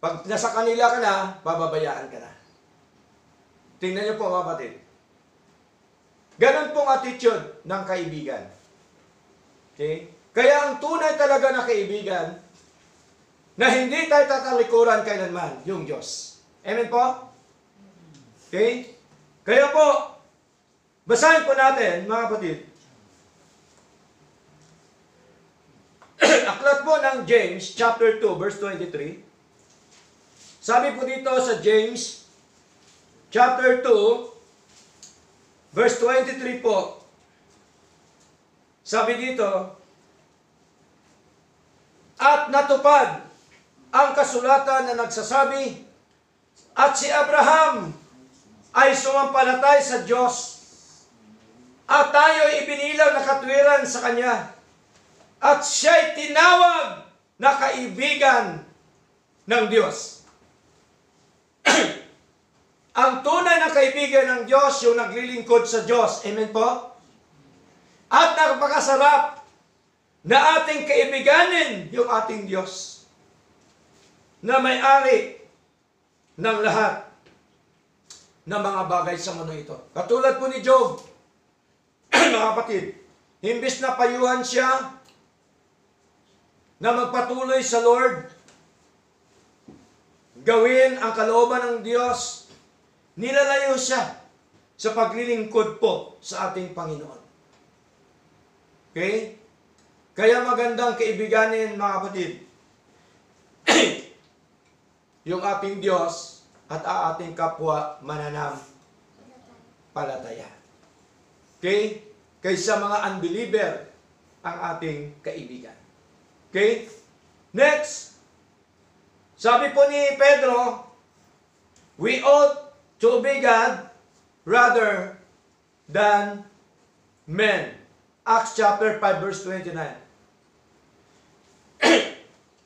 pag nasa kanila ka na, bababayaan ka na. Tingnan niyo po mga kapatid. Ganon pong attitude ng kaibigan. Okay? Kaya ang tunay talaga na kaibigan, na hindi tayo tatalikuran kailanman, yung Diyos. Amen po? Okay? Kaya po, basahin po natin, mga kapatid. Aklat po ng James, chapter 2, verse 23. Sabi po dito sa James, chapter 2, verse 23 po. Sabi dito, at natupad ang kasulatan na nagsasabi, at si Abraham ay sumampalatay sa Diyos, at tayo ibinilang na katwiran sa Kanya, at siya'y tinawag na kaibigan ng Diyos. Ang tunay na kaibigan ng Diyos, yung naglilingkod sa Diyos. Amen po? At napakasarap na ating kaibiganin yung ating Diyos na may-ari ng lahat ng mga bagay sa mundo ito. Katulad po ni Job, mga kapatid, imbis na payuhan siya na magpatuloy sa Lord, gawin ang kalooban ng Diyos, nilalayo siya sa paglilingkod po sa ating Panginoon. Okay? Kaya magandang kaibiganin, mga kapatid, yung ating Diyos at ating kapwa mananampalataya. Okay? Kaysa mga unbeliever ang ating kaibigan. Okay? Next, sabi po ni Pedro, we ought to obey God rather than men. Acts chapter 5 verse 29.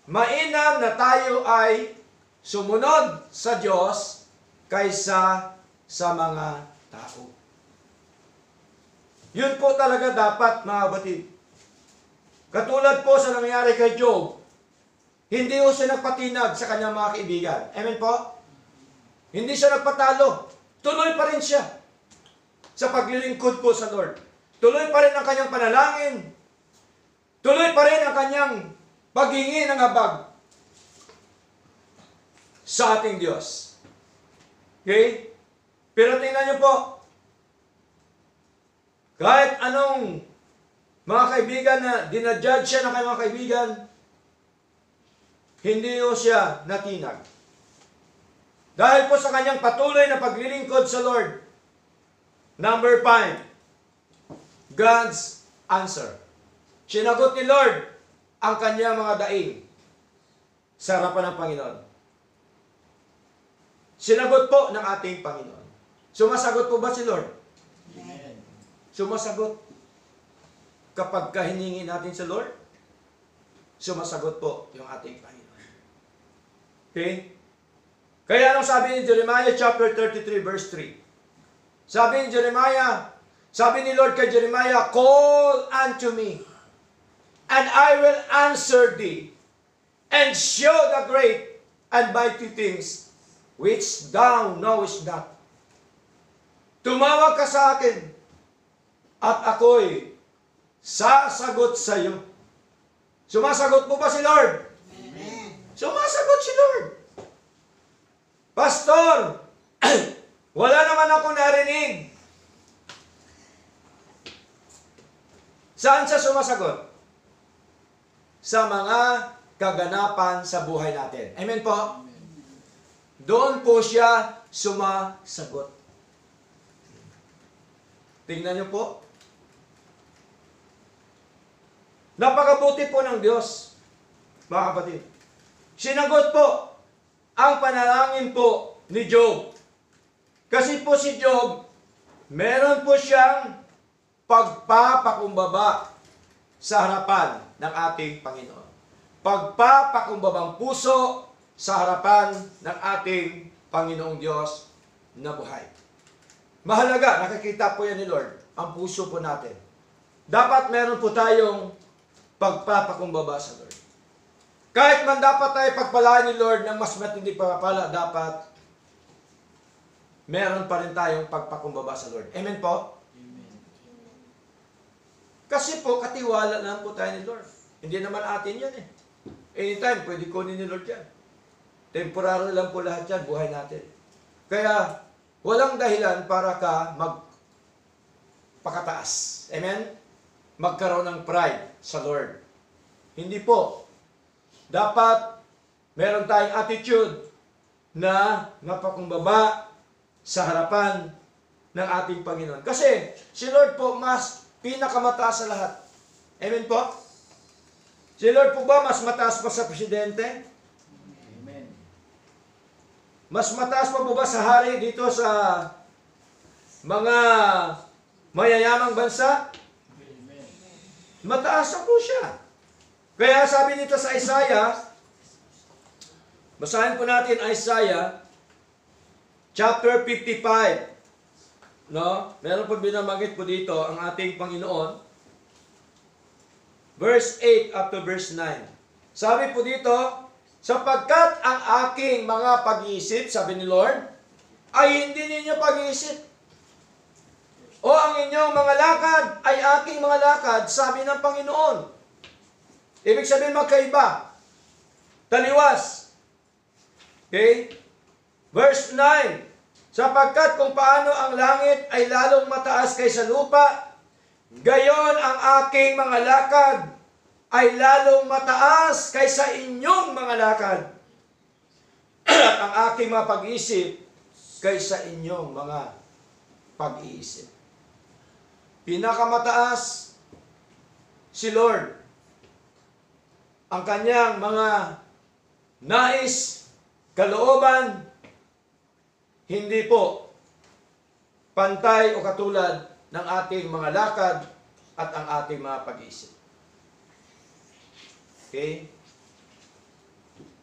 Mainam na tayo ay sumunod sa Diyos kaysa sa mga tao. Yun po talaga dapat, mga kapatid. Katulad po sa nangyari kay Job, hindi po siya nagpatinag sa kanyang mga kaibigan. Amen po? Hindi siya nagpatalo. Tuloy pa rin siya sa paglilingkod po sa Lord. Tuloy pa rin ang kanyang panalangin. Tuloy pa rin ang kanyang paghingi ng habag sa ating Diyos. Okay? Pero tingnan niyo po, kahit anong mga kaibigan na dinajudge siya ng kanyang mga kaibigan, hindi po siya natinag. Dahil po sa kanyang patuloy na paglilingkod sa Lord. Number 5, God's answer. Sinagot ni Lord ang kanyang mga daing sa harapan ng Panginoon. Sinagot po ng ating Panginoon. Sumasagot po ba si Lord? Amen. Sumasagot. Kapag kahiningi natin sa Lord, sumasagot po yung ating Panginoon. Okay? Kaya anong sabi ni Jeremiah chapter 33 verse 3? Sabi ni Jeremiah, sabi ni Lord kay Jeremiah, call unto me, and I will answer thee, and show the great and mighty things which thou knowest not. Tumawag ka sa akin, at ako'y sasagot sa iyo. Sumasagot po ba si Lord? Amen. Sumasagot si Lord. Pastor, wala naman ako narinig. Saan siya sumasagot? Sa mga kaganapan sa buhay natin. Amen po? Doon po siya sumasagot. Tingnan niyo po. Napakabuti po ng Diyos, mga kapatid. Sinagot po ang panalangin po ni Job. Kasi po si Job, meron po siyang pagpapakumbaba sa harapan ng ating Panginoon. Pagpapakumbabang puso sa harapan ng ating Panginoong Diyos na buhay. Mahalaga, nakikita po yan ni Lord, ang puso po natin. Dapat meron po tayong pagpapakumbaba sa Lord. Kahit man dapat tayo pagpalaan ni Lord ng mas matindi pagpapala, dapat meron pa rin tayong pagpakumbaba sa Lord. Amen po? Kasi po, katiwala lang po tayo ni Lord. Hindi naman atin yan eh. Anytime, pwede kunin ni Lord yan. Temporary lang po lahat yan, buhay natin. Kaya, walang dahilan para ka magpakataas. Amen? Magkaroon ng pride sa Lord. Hindi po. Dapat, meron tayong attitude na napakumbaba sa harapan ng ating Panginoon. Kasi, si Lord po mas pinakamataas sa lahat. Amen po? Si Lord po ba mas mataas pa sa presidente? Amen. Mas mataas pa po ba sa hari dito sa mga mayayamang bansa? Amen. Mataas na po siya. Kaya sabi dito sa Isaiah, basahin po natin Isaiah chapter 55. No? Meron po binamagit po dito ang ating Panginoon. Verse 8 up to verse 9. Sabi po dito, sapagkat ang aking mga pag-iisip, sabi ni Lord, ay hindi ninyo pag-iisip. O ang inyong mga lakad ay aking mga lakad, sabi ng Panginoon. Ibig sabihin magkaiba. Taliwas. Okay? Verse 9. Sapagkat kung paano ang langit ay lalong mataas kaysa lupa, gayon ang aking mga lakad ay lalong mataas kaysa inyong mga lakad. At ang aking mga pag-iisip kaysa inyong mga pag-iisip. Pinakamataas si Lord. Ang kanyang mga nais, kalooban, hindi po pantay o katulad ng ating mga lakad at ang ating mga pag-iisip. Okay?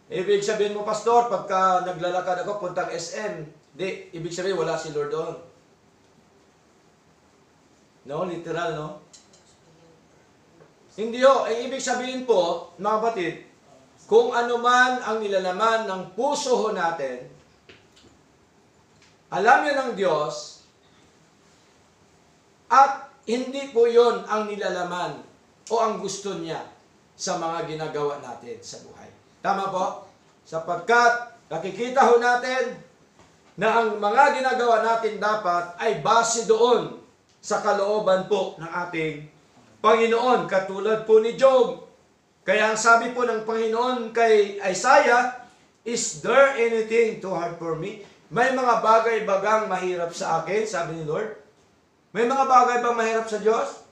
Ibig sabihin mo, Pastor, pagka naglalakad ako puntang SM, di, ibig sabihin wala si Lord doon. No? Literal, no? Hindi ho. Ang ibig sabihin po, mga kapatid, kung ano man ang nilalaman ng puso ho natin, alam yun ng Diyos, at hindi po yun ang nilalaman o ang gusto niya sa mga ginagawa natin sa buhay. Tama po? Sapagkat nakikita ho natin na ang mga ginagawa natin dapat ay base doon sa kalooban po ng ating Panginoon, katulad po ni Job. Kaya ang sabi po ng Panginoon kay Isaiah, is there anything too hard for me? May mga bagay bagang mahirap sa akin, sabi ni Lord? May mga bagay bang mahirap sa Diyos?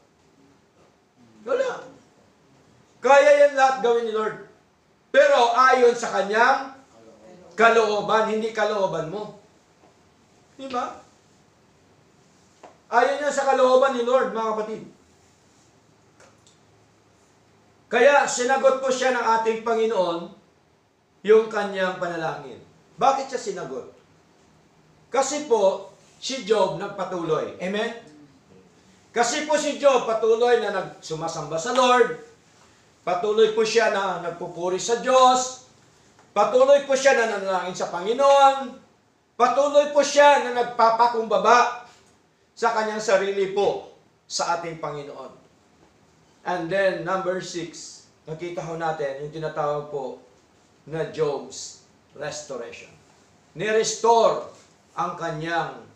Wala. Kaya yan lahat gawin ni Lord. Pero ayon sa kanyang kalooban, hindi kalooban mo. Di ba? Ayon yan sa kalooban ni Lord, mga kapatid. Kaya sinagot po siya ng ating Panginoon yung kanyang panalangin. Bakit siya sinagot? Kasi po, si Job nagpatuloy. Amen? Kasi po si Job patuloy na nagsumasamba sa Lord. Patuloy po siya na nagpupuri sa Diyos. Patuloy po siya na nanalangin sa Panginoon. Patuloy po siya na nagpapakumbaba sa kanyang sarili po sa ating Panginoon. And then, number 6, nakita ho natin yung tinatawag po na Job's restoration. Ni-restore ang kanyang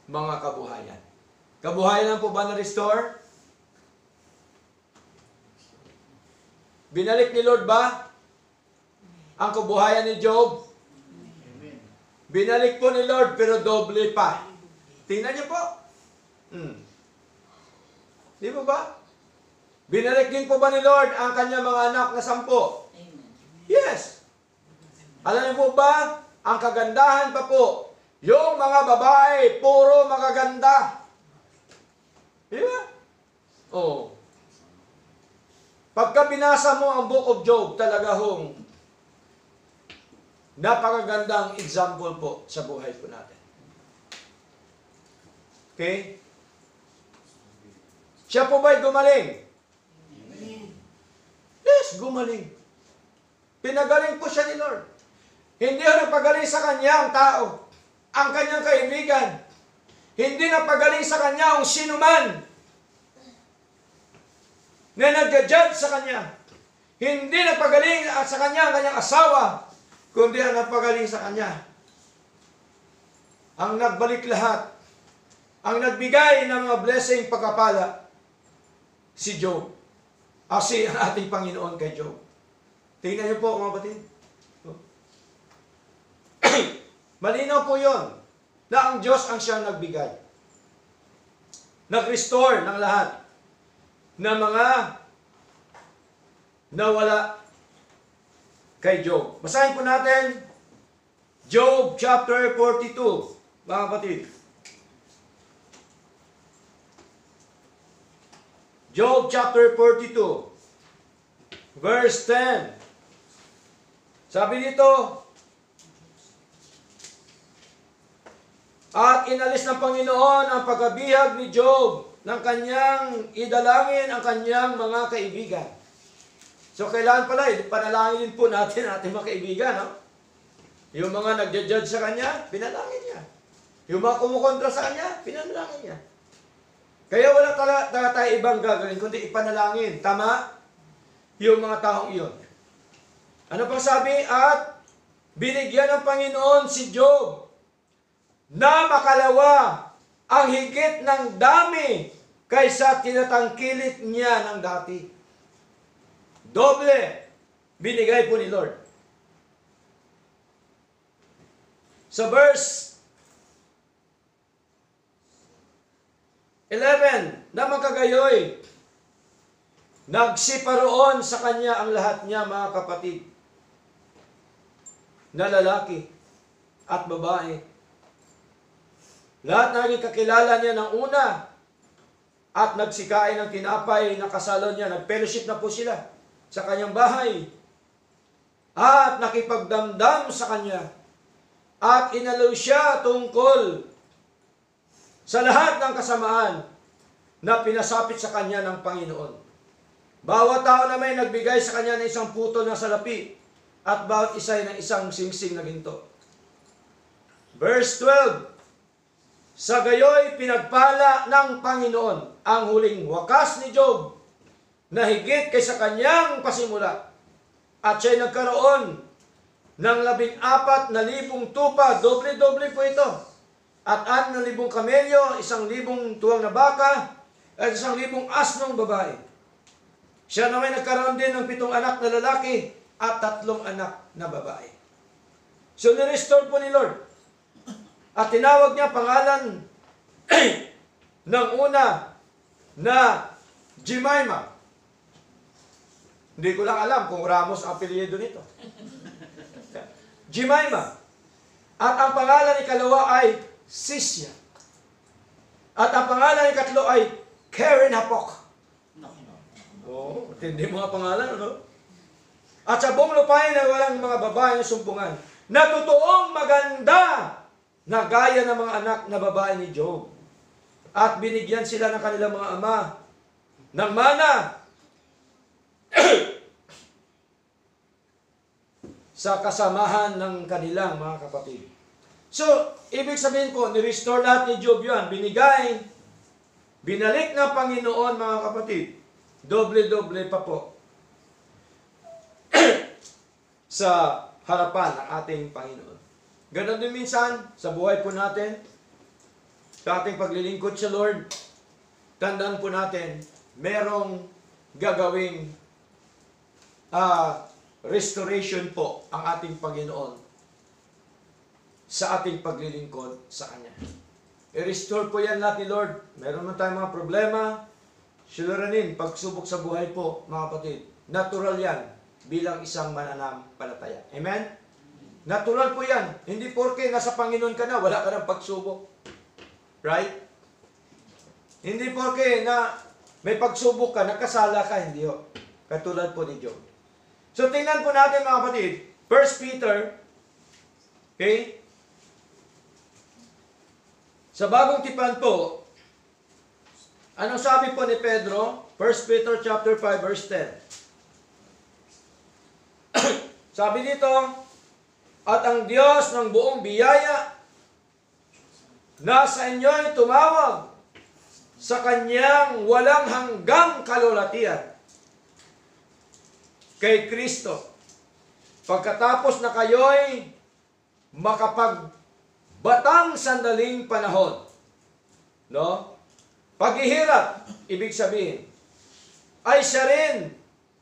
mga kabuhayan. Kabuhayan lang po ba na-restore? Binalik ni Lord ba ang kabuhayan ni Job? Amen. Binalik po ni Lord pero doble pa. Tingnan niyo po. Di ba ba? Binalik din po ba ni Lord ang kanyang mga anak na 10? Amen. Yes. Alam niyo po ba, ang kagandahan pa po, yung mga babae, puro magaganda. Di ba? Oo. Pagka binasa mo ang Book of Job, talaga hong napakagandang example po sa buhay po natin. Okay? Siya po ba'y gumaling? Yes, gumaling. Pinagaling po siya ni Lord. Hindi na nagpagaling sa kanya ang tao, ang kanyang kaibigan. Hindi nagpagaling sa kanya ang sinuman na nag-judge sa kanya. Hindi nagpagaling sa kanya ang kanyang asawa, kundi ang nagpagaling sa kanya ang nagbalik lahat, ang nagbigay ng mga blessing pagkapala, si Job. Si ang ating Panginoon kay Job. Tingnan niyo po mga batid. Malinaw po yon na ang Diyos ang siyang nagbigay. Nag-restore ng lahat na mga nawala kay Job. Basahin po natin Job chapter 42, mga kapatid. Job chapter 42, verse 10. Sabi dito, at inalis ng Panginoon ang pagkabihag ni Job ng kanyang idalangin ang kanyang mga kaibigan. So, kailangan pala, panalangin din po natin ating mga kaibigan. No? Yung mga nagja-judge sa kanya, pinalangin niya. Yung mga kumukontra sa kanya, pinalangin niya. Kaya wala tayo ibang gagawin, kundi ipanalangin. Tama? Yung mga taong iyon. Ano pang sabi? At binigyan ng Panginoon si Job na makalawa ang higit ng dami kaysa tinatangkilik niya ng dati. Doble binigay po ni Lord. Sa verse 11, na magkagayoy, nagsiparoon sa kanya ang lahat niya, mga kapatid, na lalaki at babae. Lahat na naging kakilala niya ng una at nagsikain ng tinapay na kasalo niya, nag-fellowship na po sila sa kanyang bahay at nakipagdamdam sa kanya at inalaw siya tungkol sa lahat ng kasamaan na pinasapit sa kanya ng Panginoon. Bawat tao na may nagbigay sa kanya ng isang putol na salapi at bawat isa ay ng isang singsing na ginto. Verse 12, sa gayoy pinagpala ng Panginoon ang huling wakas ni Job na higit kaysa kanyang pasimula. At siya'y nagkaroon ng 14,000 tupa, doble-doble po ito. At 6,000 kamelyo, 1,000 tuwang na baka, at 1,000 asnong babae. Siya naman nagkaroon din ng 7 anak na lalaki at 3 anak na babae. So, nirestore po ni Lord. At tinawag niya pangalan ng una na Jemima. Hindi ko lang alam kung Ramos ang apelyido nito. Jemima. At ang pangalan ni kalawa ay Sisya. At ang pangalan ni katlo ay Karen Hapok. Oh, tindi mga pangalan, ano? At sa buong lupain na walang mga babae na sumpungan, na totoong maganda na gaya ng mga anak na babae ni Job. At binigyan sila ng kanilang mga ama ng mana sa kasamahan ng kanilang mga kapatid. So, ibig sabihin po, ni-restore lahat ni Job yan. Binigay, binalik ng Panginoon, mga kapatid. Doble-doble pa po sa harapan ng ating Panginoon. Ganon din minsan sa buhay po natin, sa ating paglilingkod sa Lord, tandaan po natin, merong gagawing restoration po ang ating Panginoon sa ating paglilingkod sa Kanya. I-restore po yan lahat ni Lord. Meron man tayong mga problema, suliranin, pagsubok sa buhay po, mga kapatid. Natural yan bilang isang mananampalataya. Amen? Natural po yan. Hindi porke nasa Panginoon ka na, wala ka ng pagsubok. Right? Hindi porke na may pagsubok ka, nagkasala ka, hindi ho. Katulad po ni Job. So, tingnan po natin mga kapatid. 1 Peter, okay? Sa bagong tipan po, anong sabi po ni Pedro? 1 Peter chapter 5, verse 10. Sabi dito, at ang Diyos ng buong biyaya na sa inyo'y tumawag sa Kanyang walang hanggang kalulatian kay Kristo. Pagkatapos na kayo'y makapagbatang sandaling panahon. No? Paghihirap, ibig sabihin, ay siya rin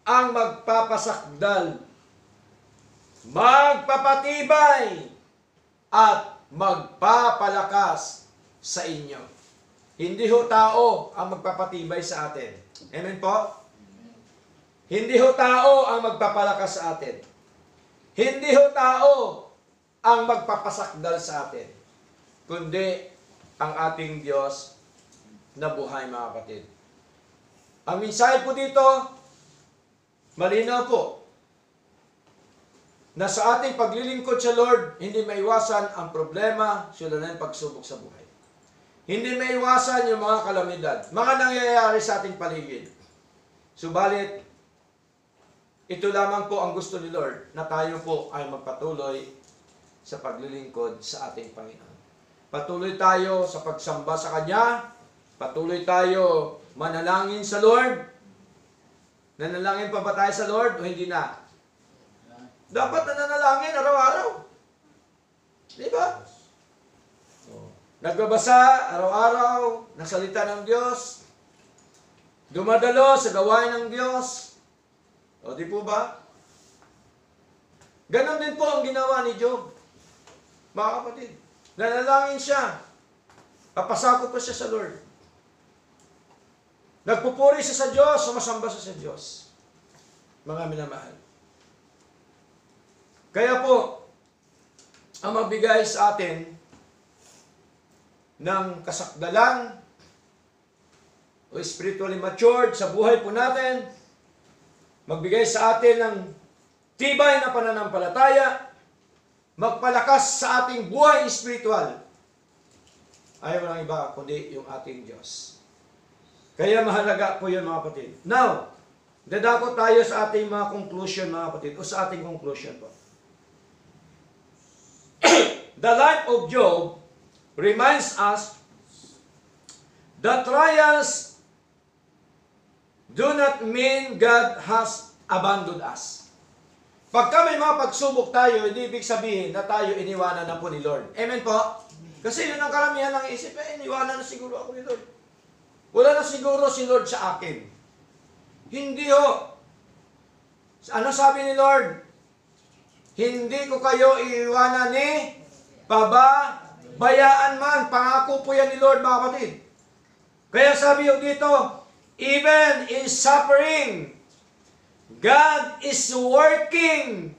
ang magpapasakdal, magpapatibay, at magpapalakas sa inyo. Hindi ho tao ang magpapatibay sa atin. Amen po? Hindi ho tao ang magpapalakas sa atin. Hindi ho tao ang magpapasakdal sa atin. Kundi ang ating Diyos na buhay, mga kapatid. Ang mensahe po dito, malinaw po, na sa ating paglilingkod sa Lord, hindi maiwasan ang problema, suliranin, pagsubok sa buhay. Hindi maiwasan yung mga kalamidad, mga nangyayari sa ating paligid. Subalit, ito lamang po ang gusto ni Lord, na tayo po ay magpatuloy sa paglilingkod sa ating Panginoon. Patuloy tayo sa pagsamba sa Kanya, patuloy tayo manalangin sa Lord. Nanalangin pa ba tayo sa Lord o hindi na? Dapat nananalangin araw-araw. Di ba? Nagbabasa araw-araw ng salita ng Diyos. Dumadalo sa gawain ng Diyos. O di po ba? Ganon din po ang ginawa ni Job. Mga kapatid, nanalangin siya. Papasakot pa siya sa Lord. Nagpupuri siya sa Diyos, sumasamba siya sa Diyos. Mga minamahal. Kaya po, ang magbigay sa atin ng kasakdalan o spiritually matured sa buhay po natin, magbigay sa atin ng tibay na pananampalataya, magpalakas sa ating buhay spiritual, ay walang iba kundi yung ating Diyos. Kaya mahalaga po yun, mga kapatid. Now, dadako tayo sa ating mga conclusion, mga kapatid, o sa ating conclusion po. The life of Job reminds us that trials do not mean God has abandoned us. Pagka may mga pagsubok tayo, hindi ibig sabihin na tayo iniwanan na po ni Lord. Amen po? Kasi yun ang karamihan ng isip, iniwanan na siguro ako ni Lord. Wala na siguro si Lord sa akin. Hindi ho. Ano sabi ni Lord? Hindi ko kayo iiwanan ni pababayaan man. Pangako po yan ni Lord, mga kapatid. Kaya sabi ho dito, even in suffering, God is working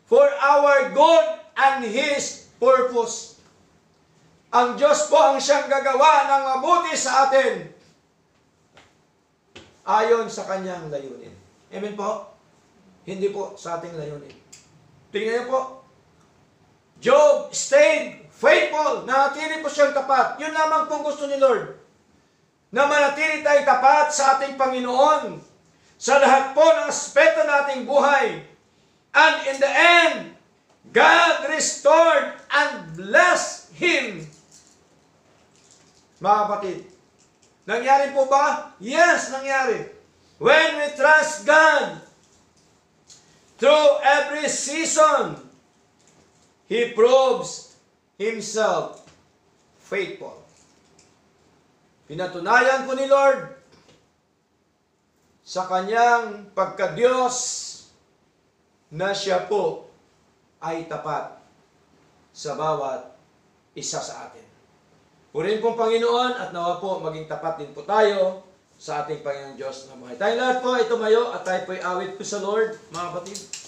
for our good and His purpose. Ang Diyos po ang siyang gagawa ng mabuti sa atin ayon sa Kanyang layunin. Amen po? Hindi po sa ating layunin. Tingnan niyo po. Job stayed faithful. Nanatili po siyang tapat. Yun lamang po gusto ni Lord. Na manatili tayo tapat sa ating Panginoon sa lahat po ng aspeto ng ating buhay. And in the end, God restored and blessed him. Mga kapatid, nangyari po ba? Yes, nangyari. When we trust God through every season, He proves Himself faithful. Pinatunayan po ni Lord sa Kanyang pagka-Diyos na Siya po ay tapat sa bawat isa sa atin. Purihin pong Panginoon at nawa po maging tapat din po tayo sa ating Panginoong Diyos na buhay. Tayong lahat po ay tumayo at tayo po'y awit po sa Lord, mga kapatid.